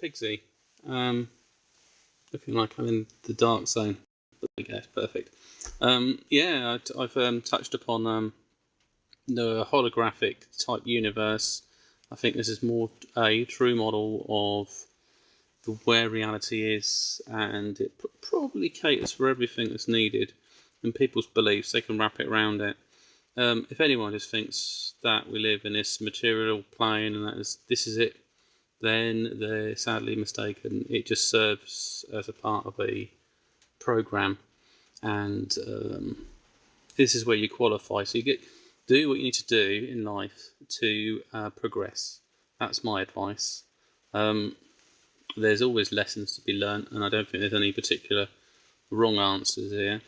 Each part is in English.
Pigsy. Looking like I'm in the dark zone. There we go, perfect. Yeah, I've touched upon the holographic type universe. I think this is more a true model of where reality is, and it probably caters for everything that's needed and people's beliefs. They can wrap it around it. If anyone just thinks that we live in this material plane and this is it, then they're sadly mistaken. It just serves as a part of a program, and this is where you qualify. So you do what you need to do in life to progress. That's my advice. There's always lessons to be learnt, and I don't think there's any particular wrong answers here.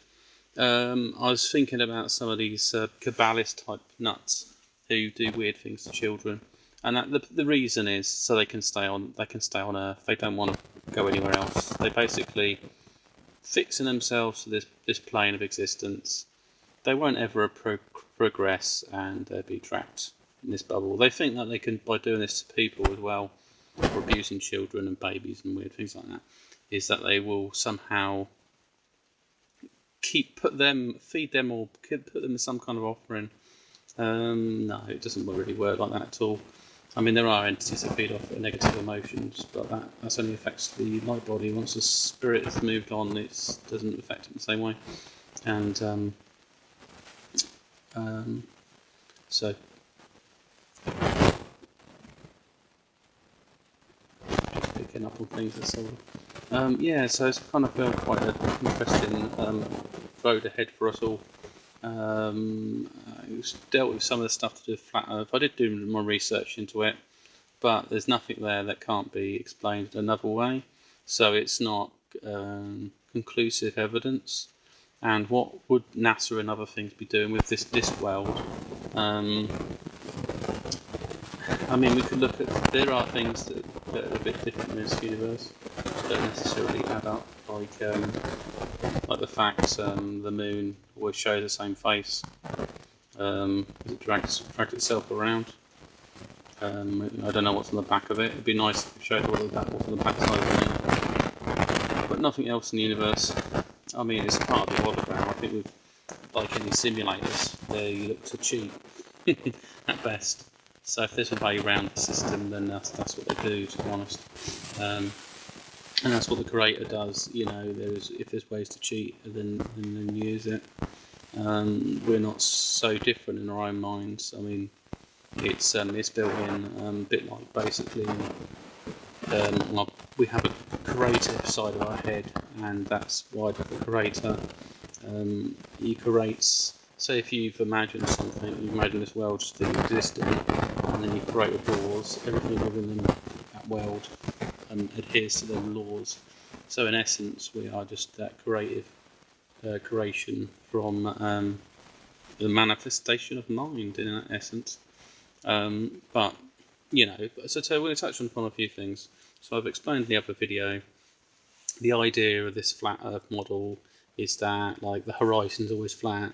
I was thinking about some of these cabalist type nuts who do weird things to children, and the reason is so they can stay on Earth. They don't want to go anywhere else. They basically fixing themselves to this plane of existence. They won't ever progress, and they'll be trapped in this bubble. They think that they can, by doing this to people as well, or abusing children and babies and weird things like that, is that they will somehow feed them or put them in some kind of offering. No, it doesn't really work like that at all. I mean, there are entities that feed off negative emotions, but that only affects the light body. Once the spirit has moved on, it doesn't affect it the same way. And so picking up on things that's sort of yeah. So it's kind of quite an interesting road ahead for us all. It dealt with some of the stuff to do with flat Earth. I did do more research into it, but there's nothing there that can't be explained another way. So it's not conclusive evidence. And what would NASA and other things be doing with this world? I mean, we could look at, there are things that are a bit different in this universe that don't necessarily add up, like the fact the moon always shows the same face. It drags itself around. I don't know what's on the back of it. It'd be nice if it showed what's on the back side of the moon. But nothing else in the universe. I mean, it's part of the hologram. I think with, like in these simulators, they look to cheat at best. So if there's a way around the system, then that's what they do, to be honest. And that's what the creator does. You know, if there's ways to cheat, then use it. We're not so different in our own minds. I mean, it's built in, a bit like basically. We have a creative side of our head, and that's why the creator he creates. Say if you've imagined something, you've imagined this world still existing, and then you create laws. Everything within that world adheres to them laws. So in essence, we are just that creative creation from the manifestation of mind, in that essence. But you know, so we're going to touch on a few things. So I've explained in the other video, the idea of this flat Earth model is that like the horizon's always flat.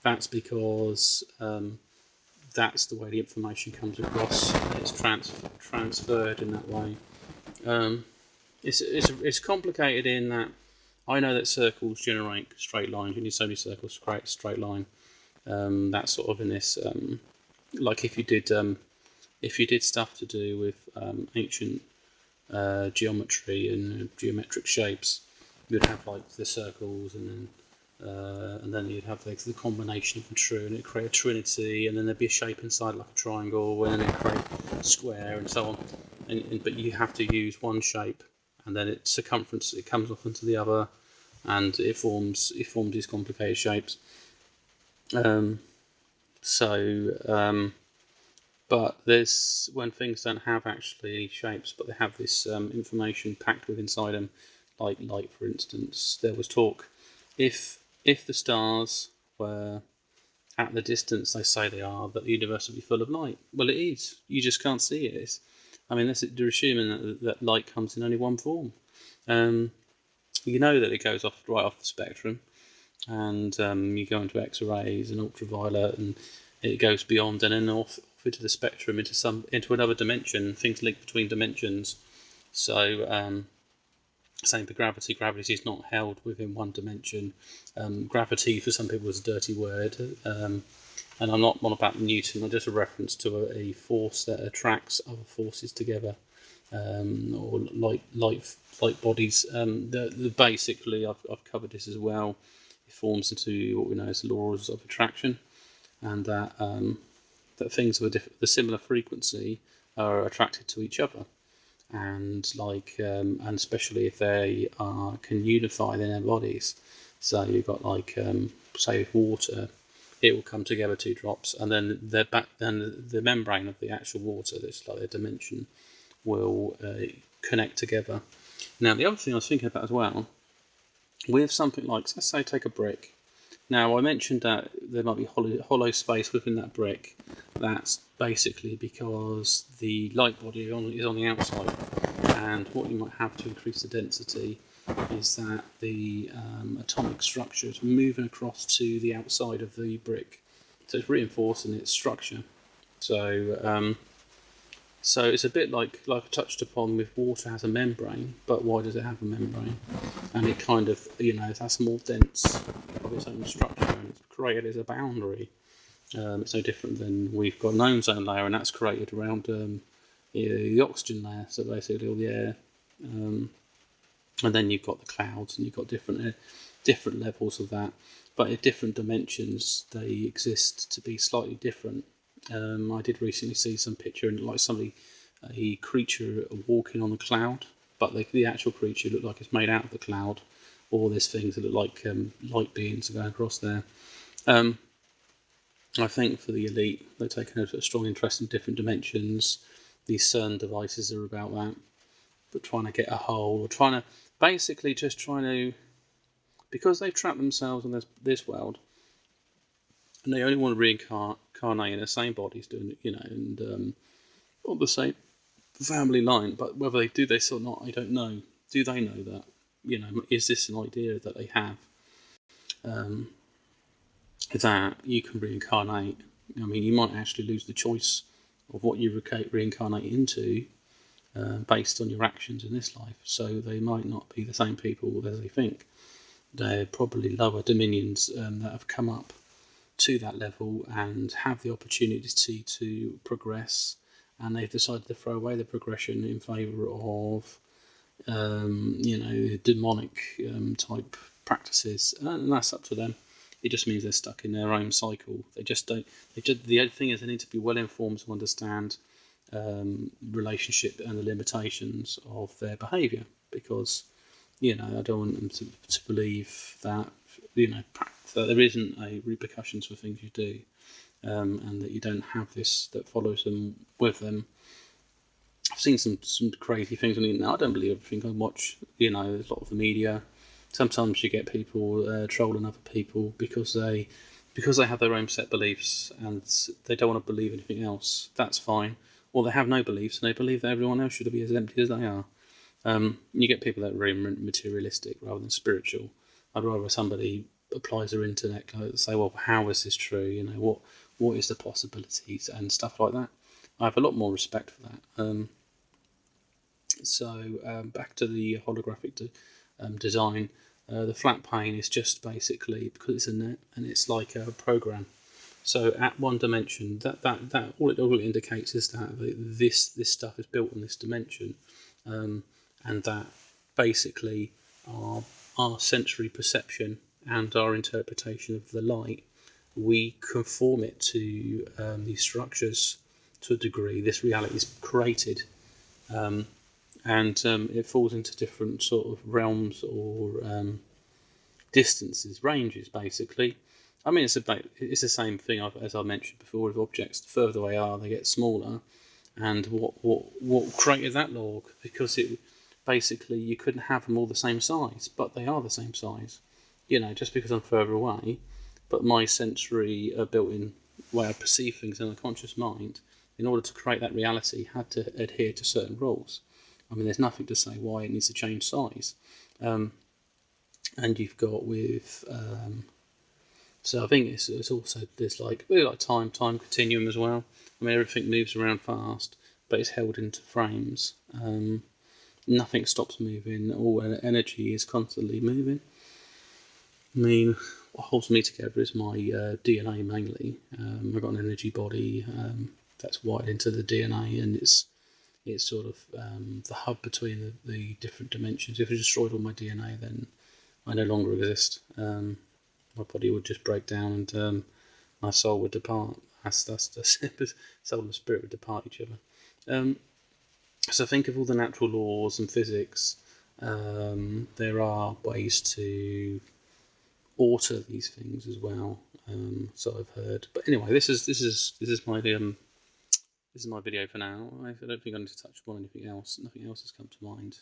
That's because that's the way the information comes across. It's transferred in that way. It's complicated in that I know that circles generate straight lines. You need so many circles to create a straight line. That's sort of in this, like if you did stuff to do with ancient geometry and geometric shapes, you'd have like the circles, and then you'd have the combination of the two, and it'd create a trinity, and then there'd be a shape inside like a triangle, and then it'd create a square, and so on. But you have to use one shape, and then its circumference, it comes off into the other, and it forms these complicated shapes. But there's when things don't have actually shapes, but they have this information packed with inside them, like light, for instance. There was talk if the stars were at the distance they say they are, that the universe would be full of light. Well, it is. You just can't see it. They're assuming that light comes in only one form. You know that it goes right off the spectrum, and you go into X-rays and ultraviolet, and it goes beyond and then off into the spectrum, into another dimension. Things link between dimensions. So same for gravity. Gravity is not held within one dimension. Gravity for some people is a dirty word, and I'm not on about Newton. I'm just a reference to a force that attracts other forces together, or light bodies. Basically, I've covered this as well. It forms into what we know as laws of attraction, and that things with a similar frequency are attracted to each other, and and especially if they can unify in their bodies. So you've got say with water, it will come together, two drops, and then the membrane of the actual water, that's like a dimension, will connect together. Now the other thing I was thinking about as well, with something like, let's say, take a brick. Now I mentioned that there might be hollow space within that brick. That's basically because the light body is on the outside, and what you might have to increase the density is that the atomic structure is moving across to the outside of the brick, so it's reinforcing its structure. So it's a bit like I touched upon with water has a membrane, but why does it have a membrane? And it kind of, it has more dense of its own structure, and it's created as a boundary. It's no different than we've got an ozone layer, and that's created around the oxygen layer, so basically all the air. And then you've got the clouds, and you've got different levels of that, but at different dimensions they exist to be slightly different. I did recently see some picture, and like a creature walking on a cloud, but the actual creature looked like it's made out of the cloud, or there's things that look like light beings going across there. I think for the elite, they're taking a strong interest in different dimensions. These CERN devices are about that, but trying to get a hold, or trying to, because they've trapped themselves in this world, and they only want to reincarnate in the same bodies, doing and on the same family line. But whether they do this or not, I don't know. Do they know that? Is this an idea that they have? That you can reincarnate. I mean, you might actually lose the choice of what you reincarnate into based on your actions in this life. So they might not be the same people as they think. They're probably lower dominions that have come up to that level and have the opportunity to progress, and they've decided to throw away the progression in favour of demonic type practices, and that's up to them. It just means they're stuck in their own cycle. They just don't. The other thing is they need to be well informed to understand relationship and the limitations of their behaviour, because I don't want them to believe that that there isn't a repercussions for things you do, and that you don't have this that follows them with them. I've seen some crazy things on the internet. I don't believe everything I watch. There's a lot of the media. Sometimes you get people trolling other people because they have their own set beliefs and they don't want to believe anything else. That's fine. Or they have no beliefs and they believe that everyone else should be as empty as they are. You get people that are very materialistic rather than spiritual. I'd rather somebody applies their intellect and say, well, how is this true? What is the possibilities and stuff like that. I have a lot more respect for that. Back to the holographic design. The flat pane is just basically because it's a net and it's like a program. So at one dimension, that all it indicates is that this stuff is built on this dimension, and that basically our sensory perception and our interpretation of the light, we conform it to these structures to a degree. This reality is created. And it falls into different sort of realms or distances, ranges, basically. I mean, it's the same thing as I mentioned before with objects. The further they are, they get smaller. And what created that law? Because it basically you couldn't have them all the same size, but they are the same size. Just because I'm further away, but my sensory built-in way I perceive things in a conscious mind, in order to create that reality, had to adhere to certain rules. I mean, there's nothing to say why it needs to change size. And you've got with... so I think it's also, there's really time continuum as well. I mean, everything moves around fast, but it's held into frames. nothing stops moving. All energy is constantly moving. I mean, what holds me together is my DNA mainly. I've got an energy body that's wired into the DNA, and it's sort of the hub between the different dimensions. If I destroyed all my DNA, then I no longer exist. My body would just break down, and my soul would depart. That's the soul and spirit would depart each other. So think of all the natural laws and physics. There are ways to alter these things as well. So I've heard. But anyway, this is my video for now. I don't think I need to touch upon anything else. Nothing else has come to mind.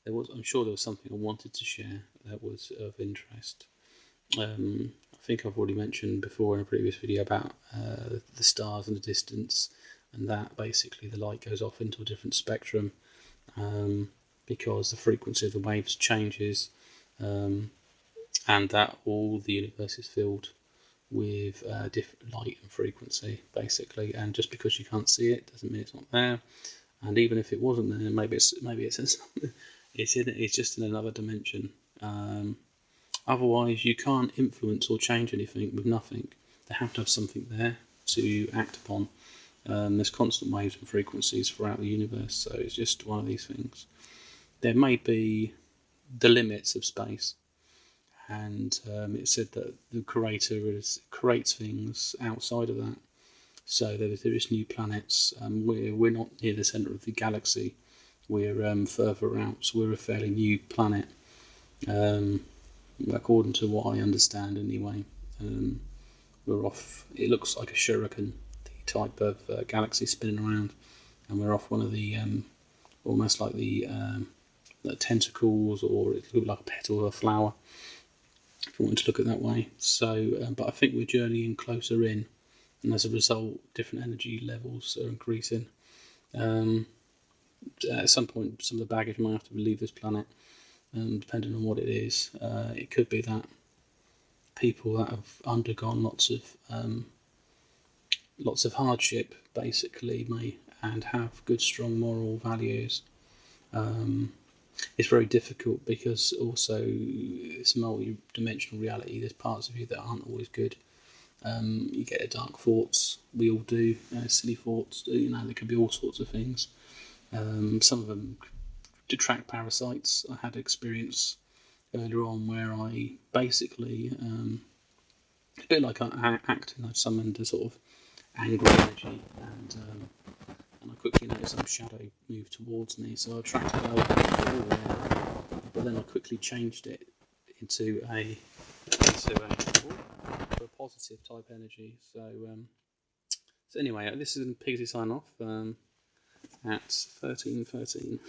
I'm sure there was something I wanted to share that was of interest. I think I've already mentioned before in a previous video about the stars in the distance, and that basically the light goes off into a different spectrum because the frequency of the waves changes, and that all the universe is filled with different light and frequency, basically. And just because you can't see it doesn't mean it's not there. And even if it wasn't there, maybe it's just in another dimension. Otherwise, you can't influence or change anything with nothing. They have to have something there to act upon. There's constant waves and frequencies throughout the universe, so it's just one of these things. There may be the limits of space, and it's said that the creator creates things outside of that. So there is new planets. We're not near the centre of the galaxy. We're further out, so we're a fairly new planet. According to what I understand anyway, we're off. It looks like a shuriken, the type of galaxy spinning around, and we're off one of the almost like the tentacles, or it looks like a petal of a flower, if you want to look at it that way. So, but I think we're journeying closer in, and as a result, different energy levels are increasing. At some point, some of the baggage might have to leave this planet. Depending on what it is, it could be that people that have undergone lots of hardship, basically, and have good, strong moral values. It's very difficult because also it's multi-dimensional reality. There's parts of you that aren't always good. You get dark thoughts. We all do. Silly thoughts. There could be all sorts of things. Some of them detract parasites. I had experience earlier on where I basically, a bit like acting, I summoned a sort of angry energy, and I quickly noticed some shadow move towards me, so I attracted it over, but then I quickly changed it into a positive type energy. So anyway, this is Pigsy sign off at 13:13.